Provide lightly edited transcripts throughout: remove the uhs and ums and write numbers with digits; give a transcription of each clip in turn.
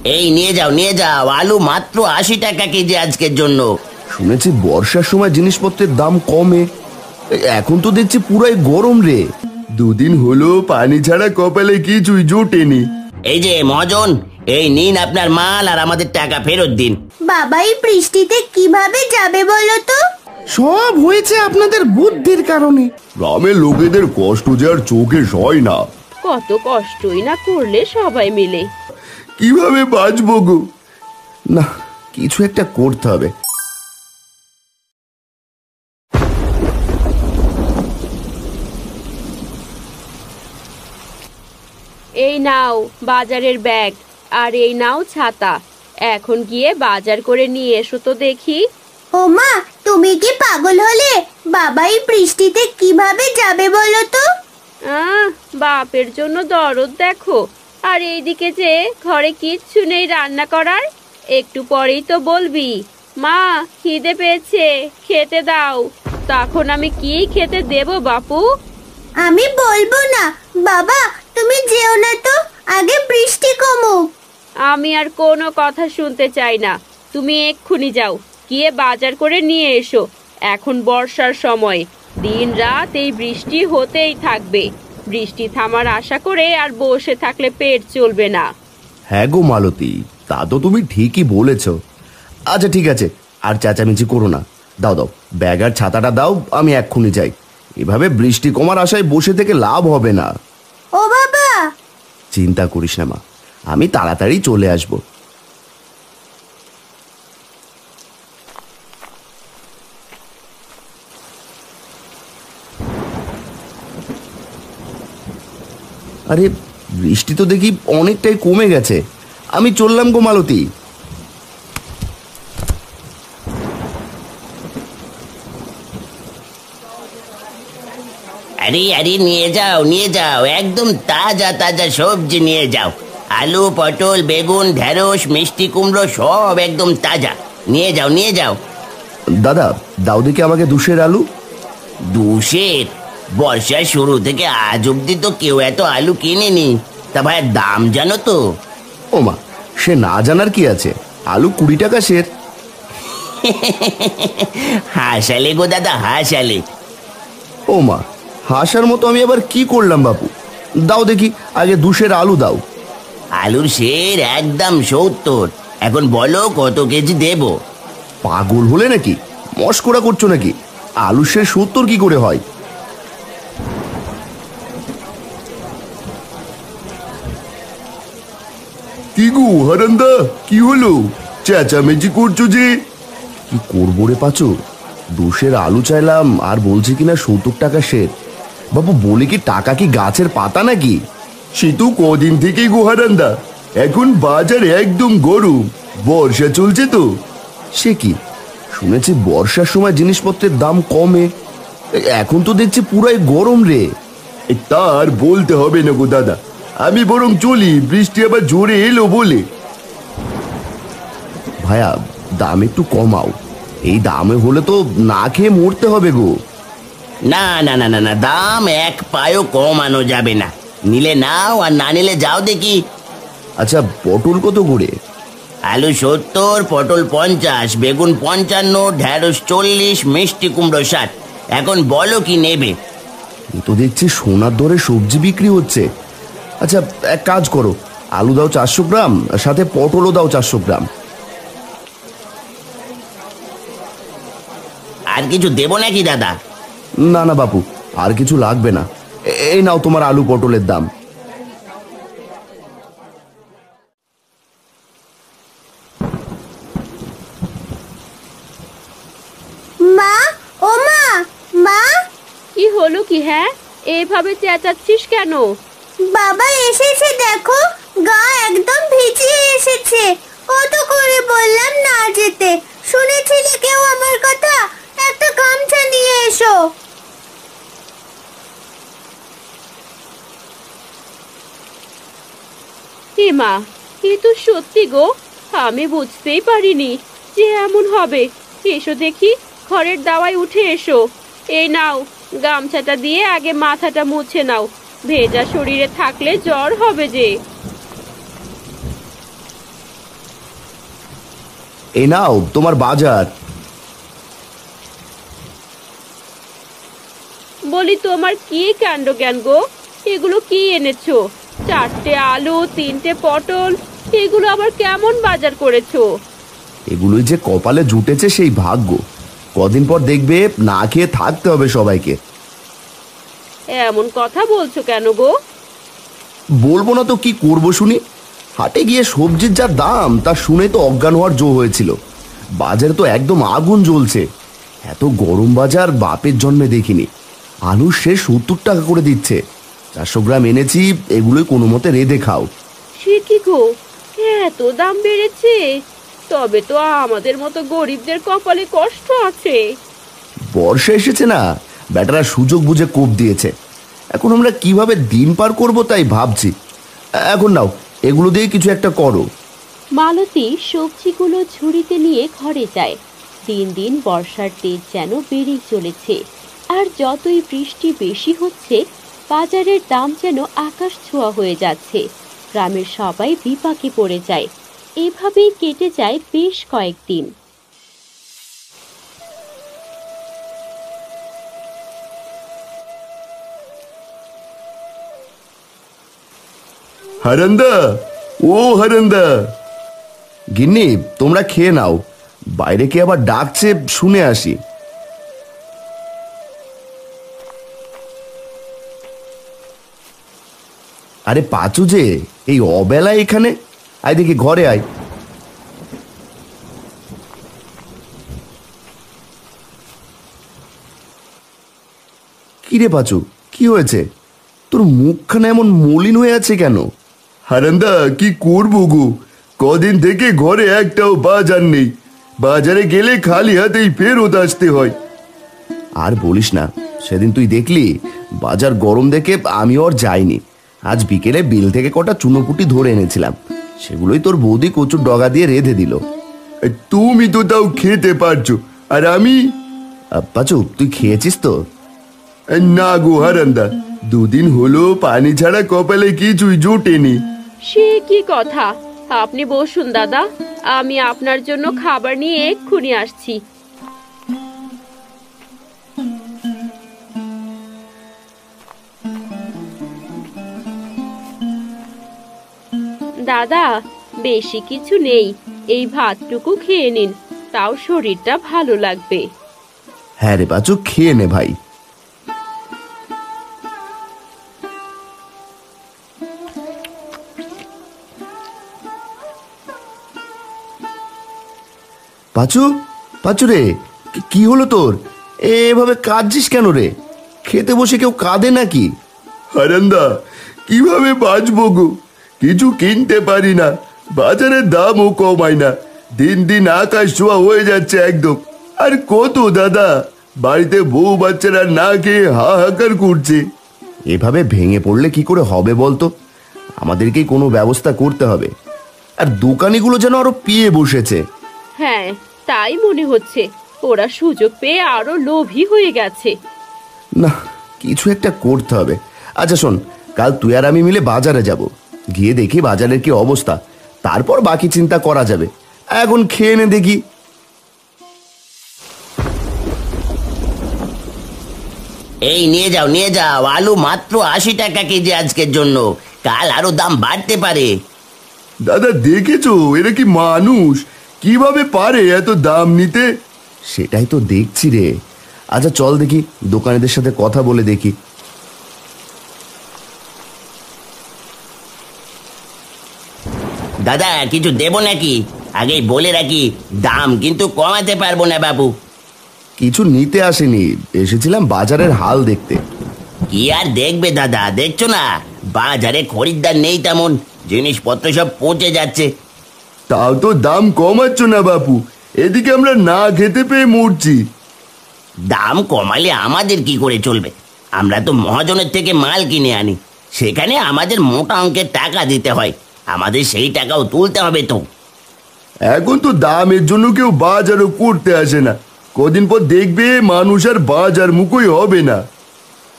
এই নিয়ে যাও নিয়ে যাও, আলু মাত্র 80 টাকা কেজি আজকের জন্য। শুনেছি বর্ষার সময় জিনিসপত্রের দাম কমে, এখন তো দেখছি পুরাই গরম রে। দুদিন হলো পানি ছাড়া কপালে কিছুই জোটেনি। এই যে মহাজন, এই নিন আপনার মাল আর আমাদের টাকা ফেরত দিন। বাবা এই বৃষ্টিতে কিভাবে যাবে বলো তো? সব হয়েছে আপনাদের বুদ্ধির কারণে। গ্রামের লোকেদের কষ্ট যে আর চোখে সয় না। কত কষ্টই না করলে সবাই মিলে। কিভাবে বাঁচবো গো? না, কিছু একটা করতে হবে। এই নাও বাজারের ব্যাগ, আর এই নাও ছাতা। এখন গিয়ে বাজার করে নিয়ে এসো তো দেখি। ও মা, তুমি কি পাগল হলে? বাবা এই বৃষ্টিতে কিভাবে যাবে বলো তো? বাপের জন্য দরদ দেখো। আর এইদিকে যে ঘরে কিচ্ছু নেই রান্না করার। একটু পরেই তো বলবি মা খিদে পেয়েছে, খেতে দাও। তখন আমি কি খেতে দেব বাপু? আমি বলবো না। বাবা তুমি যেও না তো, আগে বৃষ্টি কমুক। আমি আর কোনো কথা শুনতে চাই না। তুমি এক্ষুনি যাও, গিয়ে বাজার করে নিয়ে এসো। এখন বর্ষার সময়, দিন রাত এই বৃষ্টি হতেই থাকবে। বৃষ্টি থামার আশা করে আর বসে থাকলে পেট চলবে না। হ্যাঁ গো মালতী, তা তো তুমি ঠিকই বলেছ। আচ্ছা ঠিক আছে, আর চেঁচামেচি করো না। দাও দাও, ব্যাগ আর ছাতাটা দাও, আমি এক্ষুনি যাই। এভাবে বৃষ্টি কমার আশায় বসে থেকে লাভ হবে না। ও বাবা! চিন্তা করিস না মা, আমি তাড়াতাড়ি চলে আসবো। আরে বৃষ্টি তো দেখি অনেকটাই কমে গেছে। আমি চললাম গো মালতী। আরে আরে নিয়ে যাও নিয়ে যাও, একদম তাজা তাজা সবজি নিয়ে যাও। আলু, পটল, বেগুন, ঢেঁড়স, মিষ্টি কুমড়ো সব একদম তাজা। নিয়ে যাও নিয়ে যাও। দাদা দাও দেখি আমাকে 2 আলু। 2 বর্ষার শুরু থেকে আজ অব্দি তো কেউ এত আলু কিনেনি। তা ভাই দাম জানো তো? ও মা, সে না জানার কি আছে, আলু 20 টাকা সের। হাসালে গো দাদা হাসালে। ও মা, হাসার মতো আমি আবার কি করলাম বাপু? দাও দেখি আগে 2 আলু দাও। আলুর সের একদম 70। এখন বলো কত কেজি দেব? পাগল হলে নাকি? মস্করা করছো নাকি? আলু সের 70 কি করে হয়? কি গো হারান্দা, কি হলো? চেঁচামেচি করছো যে? কি করবো রে পাচু, 2 আলু চাইলাম আর বলছে কিনা 70 টাকা সের। বাবু বলে কি টাকা কি গাছের পাতা নাকি? সে তো কদিন থেকেই গো হারান্দা, এখন বাজার একদম গরম, বর্ষা চলছে তো। সে কি, শুনেছি বর্ষার সময় জিনিসপত্রের দাম কমে, এখন তো দেখছি পুরাই গরম রে। তার বলতে হবে না গো দাদা, আমি বরং চলি, বৃষ্টি আবার জোরে এলো বলে। ভাইয়া দাম একটু কমাও, এই দামে হলে তো না খেয়ে মরতে হবে গো। না না না না না, দাম এক পায়ও কমানো যাবে না। নিলে নাও আর না নিলে যাও দেখি। আচ্ছা পটল কত করে? আলু 70, পটল 50, বেগুন 55, ঢেঁড়স 40, মিষ্টি কুমড়ো 60। এখন বলো কি নেবে? এ তো দেখছি সোনার দরে সবজি বিক্রি হচ্ছে। আচ্ছা এক কাজ করো, আলু দাও 400 গ্রাম, সাথে পটলও দাও 400 গ্রাম। আর কিছু দেবো নাকি দাদা? না না বাপু, আর কিছু লাগবে না। এই নাও তোমার আলু পটলের দাম। মা, ও মা, মা! কি হলো কি? হ্যাঁ, এইভাবে চেঁচাচ্ছিস কেন? বাবা এসেছে দেখো, গা একদম ভিজিয়ে এসেছে। কত করে বললাম না যেতে, শুনেছিলে কেউ আমার কথা? একটা গামছা নিয়ে এসো। হে মা, এ তো সত্যি গো, আমি বুঝতেই পারিনি যে এমন হবে। এসো দেখি, ঘরের দাওয়ায় উঠে এসো। এই নাও, গামছাটা দিয়ে আগে মাথাটা মুছে নাও, ভেজা শরীরে থাকলে জ্বর হবে যে। এই নাও তোমার বাজার। বলি তোমার কি কাণ্ড জ্ঞান গো, এগুলো কি এনেছো? 4টে আলু, 3টে পটল, এগুলো আবার কেমন বাজার করেছো? এগুলোই যে কপালে জুটেছে সেই ভাগ্য। কদিন পর দেখবে না খেয়ে থাকতে হবে সবাইকে। এমন কথা বলছো কেন গো? বলবো না তো কি করব শুনি। হাটে গিয়ে সবজির যা দাম তা শুনে তো অজ্ঞান হওয়ার জো হয়েছিল। বাজারে তো একদম আগুন জ্বলছে। এত গরম বাজার বাপের জন্মে দেখিনি। আলু সে 70 টাকা করে দিচ্ছে। 400 গ্রাম এনেছি, এগুলোই কোনো মতে রেঁধে খাও। সে কি গো, এত দাম বেড়েছে? তবে তো আমাদের মতো গরিবদের কপালে কষ্ট আছে। বর্ষা এসেছে না, বেটারা সুযোগ বুঝে কোপ দিয়েছে। এখন আমরা কিভাবে দিন পার করব তাই ভাবছি। এখন নাও, এগুলো দিয়ে কিছু একটা করো। মালতী সবজিগুলো ঝুড়িতে নিয়ে ঘরে যায়। দিন দিন বর্ষার তেজ যেন বেড়েই চলেছে, আর যতই বৃষ্টি বেশি হচ্ছে বাজারের দাম যেন আকাশ ছোঁয়া হয়ে যাচ্ছে। গ্রামের সবাই বিপাকে পড়ে যায়। এভাবেই কেটে যায় বেশ কয়েকদিন। হারান্দা, ও হারান্দা। গিন্নি, তোমরা খেয়ে নাও। বাইরে কে আবার ডাকছে, শুনে আসি। আরে পাচু যে, এই অবেলা এখানে? আয় দেখি, ঘরে আয়। কিরে পাচু, কি হয়েছে? তোর মুখখানা এমন মলিন হয়ে আছে কেন? হারান্দা, কি করবো গো, কদিন থেকে ঘরে একটাও বাজার নেই। বাজারে গেলে খালি হাতেই ফেরত আসতে হয়। আর বলিস না, সেদিন তুই দেখলি বাজার গরম দেখে আমি আর যাইনি। আজ বিকেলে বিল থেকে কটা চুনোপুটি ধরে এনেছিলাম, সেগুলোই তোর বৌদি কচুর ডগা দিয়ে রেঁধে দিল। তুমি তো তাও খেতে পারছো, আর আমি? পাচু, তুই খেয়েছিস তো? না গো হারান্দা, দুদিন হলো পানি ছাড়া কপালে কিছুই জোটেনি। সে কি কথা? আপনি বসুন দাদা, আমি আপনার জন্য খাবার নিয়ে এক্ষুনি আসছি। দাদা, বেশি কিছু নেই, এই ভাতটুকু খেয়ে নিন, তাও শরীরটা ভালো লাগবে। হ্যাঁ রে পাচু, খেয়ে নে ভাই। পাচু, পাচু রে, কি হলো তোর? এভাবে কাঁদছিস কেন রে? খেতে বসে কেউ কাঁদে নাকি? হারান্দা, কিভাবে বাঁচবো গো, কিছু কিনতে পারি না, বাজারের দামও কমায় না, দিন দিন আকাশ ছোঁয়া হয়ে যাচ্ছে একদম। আর কত দাদা, বাড়িতে বউ বাচ্চারা না খেয়ে হাহাকার করছে। এভাবে ভেঙে পড়লে কি করে হবে বলতো? আমাদেরকেই কোনো ব্যবস্থা করতে হবে। আর দোকানিগুলো যেন আরো পিয়ে বসেছে। হ্যাঁ, তাই মনে হচ্ছে, ওরা সুযোগ পেয়ে আরো লোভী হয়ে গেছে। না, কিছু একটা করতে হবে। আচ্ছা শোন, কাল তুই আর আমি মিলে বাজারে যাব, গিয়ে দেখি বাজারের কি অবস্থা, তারপর বাকি চিন্তা করা যাবে। এখন খেয়ে নে দেখি। এই নিয়ে যাও, নিয়ে যাও, আলু মাত্র 80 টাকা কেজি আজকের জন্য, কাল আরো দাম বাড়তে পারে। দাদা দেখেছো, এরা কি মানুষ? কিভাবে পারে এত দাম নিতে? সেটাই তো দেখছি রে। আচ্ছা চল দেখি, দোকানিদের সাথে কথা বলে দেখি। দাদা, কিছু দেবো নাকি? আগেই বলে রাখি, দাম কিন্তু কমাতে পারবো না বাবু। কিছু নিতে আসেনি, এসেছিলাম বাজারের হাল দেখতে। কি আর দেখবে দাদা, দেখছো না বাজারে খরিদ্দার নেই তেমন, জিনিসপত্র সব পচে যাচ্ছে। তাও তো দাম কমাচ্ছ না বাপু, এদিকে আমরা না খেতে পেয়ে মরছি। দাম কমালে আমাদের কি করে চলবে? আমরা তো মহাজনের থেকে মাল কিনে আনি, সেখানে আমাদের মোটা অঙ্কের টাকা দিতে হয়, আমাদের সেই টাকাও তুলতে হবে তো। এখন তো দামের জন্য কেউ বাজারও করতে আসে না, কদিন পর দেখবে মানুষ আর বাজার মুখই হবে না।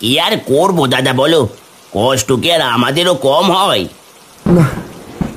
কি আর করবো দাদা বলো, কষ্ট কি আর আমাদেরও কম হয়? না,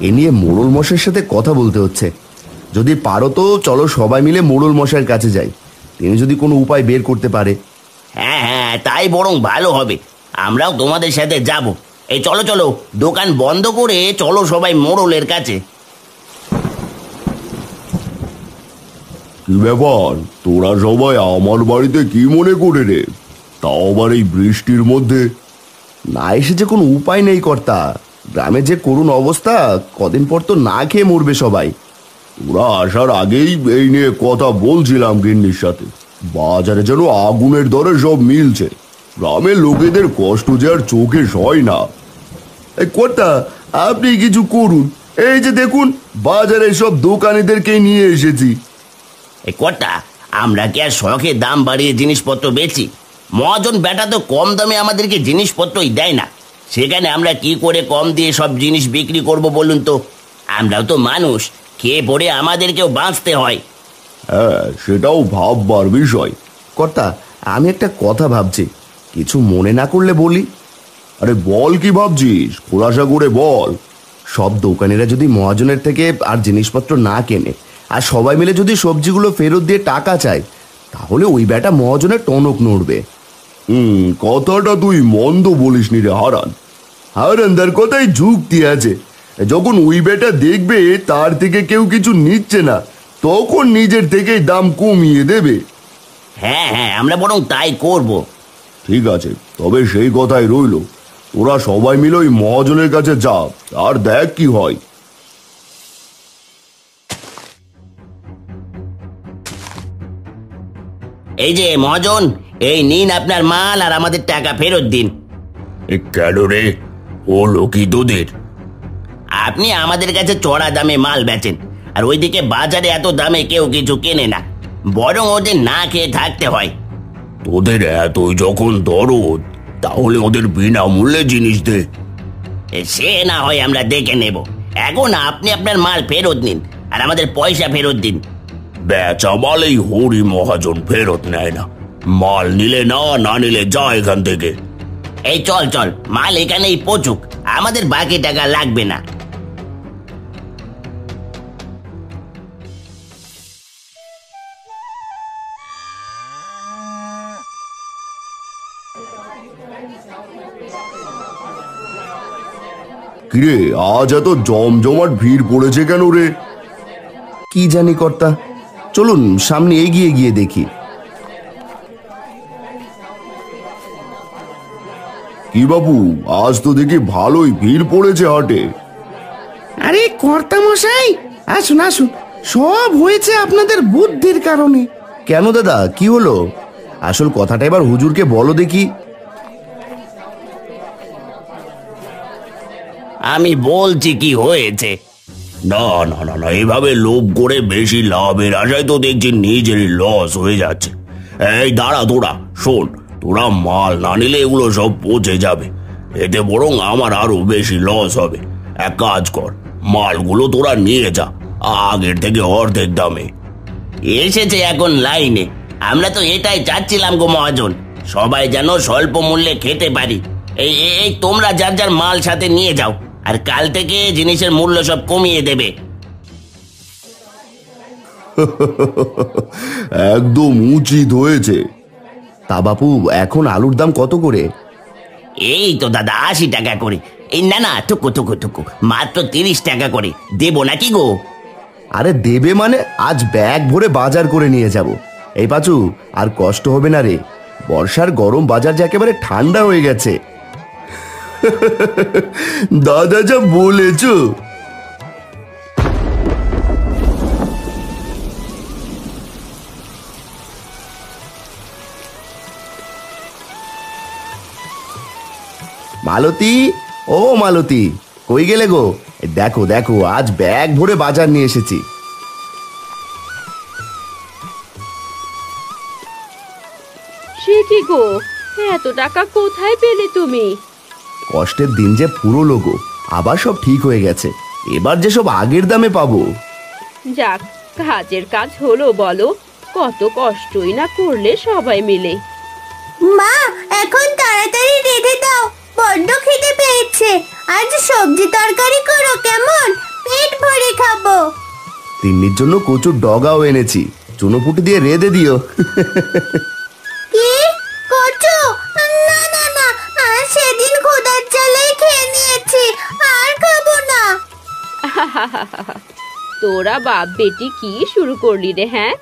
এ নিয়ে মোড়ল মশাইয়ের সাথে কথা বলতে হচ্ছে। যদি পারো তো চলো সবাই মিলে মোড়ল মশাইয়ের কাছে যাই, তিনি যদি কোনো উপায় বের করতে পারে। হ্যাঁ হ্যাঁ, তাই বরং ভালো হবে। আমরাও তোমাদের সাথে যাব। এই চলো চলো, দোকান বন্ধ করে চলো সবাই মোড়লের কাছে। কি ব্যাপার, তোরা সবাই আমার বাড়িতে কি মনে করে রে? তাও আবার এই বৃষ্টির মধ্যে? না এসে যে কোনো উপায় নেই কর্তা, গ্রামে যে করুণ অবস্থা, কদিন পর তো না খেয়ে মরবে সবাই। ওরা আসার আগেই এই নিয়ে কথা বলছিলাম গিন্নির সাথে। বাজারে যেন আগুনের দরে সব মিলছে, গ্রামের লোকেদের কষ্ট যে আর চোখে সয় না। এই কর্তা, আপনি কিছু করুন, এই যে দেখুন বাজারে সব দোকানিদেরকে নিয়ে এসেছি। এই কর্তা, আমরা কি আর শখে দাম বাড়িয়ে জিনিসপত্র বেচি? মহাজন বেটা তো কম দামে আমাদেরকে জিনিসপত্রই দেয় না, সেখানে আমরা কি করে কম দিয়ে সব জিনিস বিক্রি করব বলুন তো? আমরাও তো মানুষ, খেয়ে পড়ে আমাদেরকেও বাঁচতে হয়। হ্যাঁ, সেটাও ভাববার বিষয়। কর্তা, আমি একটা কথা ভাবছি, কিছু মনে না করলে বলি। আরে বল, কি ভাবছিস? খোলাসা করে বল। সব দোকানিরা যদি মহাজনের থেকে আর জিনিসপত্র না কেনে, আর সবাই মিলে যদি সবজিগুলো ফেরত দিয়ে টাকা চায়, তাহলে ওই বেটা মহাজনের টনক নড়বে। কথাটা তুই মন্দ বলিসনি রে হারান। হারানদার কথাই যুক্তি আছে। যখন ওই বেটা দেখবে তার থেকে কেউ কিছু নিচ্ছে না, তখন নিজের থেকেই দাম কমিয়ে দেবে। হ্যাঁ হ্যাঁ, আমরা বরং তাই করব। ঠিক আছে, তবে সেই কথাই রইল, ওরা সবাই মিলে ওই মহাজনের কাছে যা, আর দেখ কি হয়। এই যে মহাজন, এই নিন আপনার মাল, আর আমাদের টাকা ফেরত দিন। কেন রে, ও লোকি তোদের? আপনি আমাদের কাছে চড়া দামে মাল বেচেন, আর ওইদিকে বাজারে এত দামে কেউ কিছু কেনে না, বরং ওদের না খেয়ে থাকতে হয়। তোদের এতই যখন দরদ, তাহলে ওদের বিনামূল্যে জিনিস দে। সে না হয় আমরা দেখে নেব, এখন আপনি আপনার মাল ফেরত নিন আর আমাদের পয়সা ফেরত দিন। বেচা মালেই হরি মহাজন ফেরত নেয় না, মাল নিলে না, না নিলে যা এখান থেকে। এই চল চল, মাল এখানেই পচুক, আমাদের বাকি টাকা লাগবে না। কিরে, আজ এত জমজমাট ভিড় পড়েছে কেন রে? কি জানি কর্তা, চলুন সামনে এগিয়ে গিয়ে দেখি। কি বাবু, আজ তো দেখি ভালোই ভিড় পড়েছে হাটে। আরে কর্তা মশাই, আসুন আসুন, সব হয়েছে আপনাদের বুদ্ধির কারণে। কেন দাদা, কি হলো? আসল কথাটা এবার হুজুরকে বলো দেখি। আমি বলছি কি হয়েছে। না না না না, এভাবে লোভ করে বেশি লাভের আশায় তো দেখছি নিজেরই লস হয়ে যাচ্ছে। এই দাঁড়া, তোরা শোন, তোরা মাল না নিলে এগুলো সব পচে যাবে, এতে বরং আমার আরো বেশি লস হবে। এক কাজ কর, মালগুলো তোরা নিয়ে যা, আগের থেকে অর্ধেক দামে। এসেছে এখন লাইনে, আমরা তো এটাই চাচ্ছিলাম গো মহাজন, সবাই যেন স্বল্প মূল্যে খেতে পারি। এই এই তোমরা যার যার মাল সাথে নিয়ে যাও, আর কাল থেকে জিনিসের মূল্য সব কমিয়ে দেবে। একদম উচিত হয়েছে। তা বাপু, এখন আলুর দাম কত করে? এই তো দাদা 80 টাকা করে। এই না না, টুকু টুকু টুকু, মাত্র 30 টাকা করে দেবো নাকি গো? আরে দেবে মানে, আজ ব্যাগ ভরে বাজার করে নিয়ে যাব। এই পাচু, আর কষ্ট হবে না রে, বর্ষার গরম বাজার যে একেবারে ঠান্ডা হয়ে গেছে। দাদা যা বলেছ। মালতী, ও মালতী, কই গেলে গো? দেখো দেখো, আজ ব্যাগ ভরে বাজার নিয়ে এসেছি। সে কি গো, এত টাকা কোথায় পেলে তুমি? কষ্টের দিন যে পুরো গো, আবার সব ঠিক হয়ে গেছে, এবার যে সব আগের দামে পাবো। যাক, কাজের কাজ হলো বলো, কত কষ্টই না করলে সবাই মিলে। মা, এখন তাড়াতাড়ি রেঁধে দাও, বড্ড খিদে পেয়েছে। আজ সবজি তরকারি করো কেমন, পেট ভরে খাবো। তিন্নির জন্য কচুর ডগাও এনেছি, চুনোপুটি দিয়ে রেঁধে দিও। কি কচু? না না না, সেদিন খোদার চালেই খেয়ে নিয়েছি, আর খাবো না। তোরা বাপ বেটি কি শুরু করলি রে, হ্যাঁ?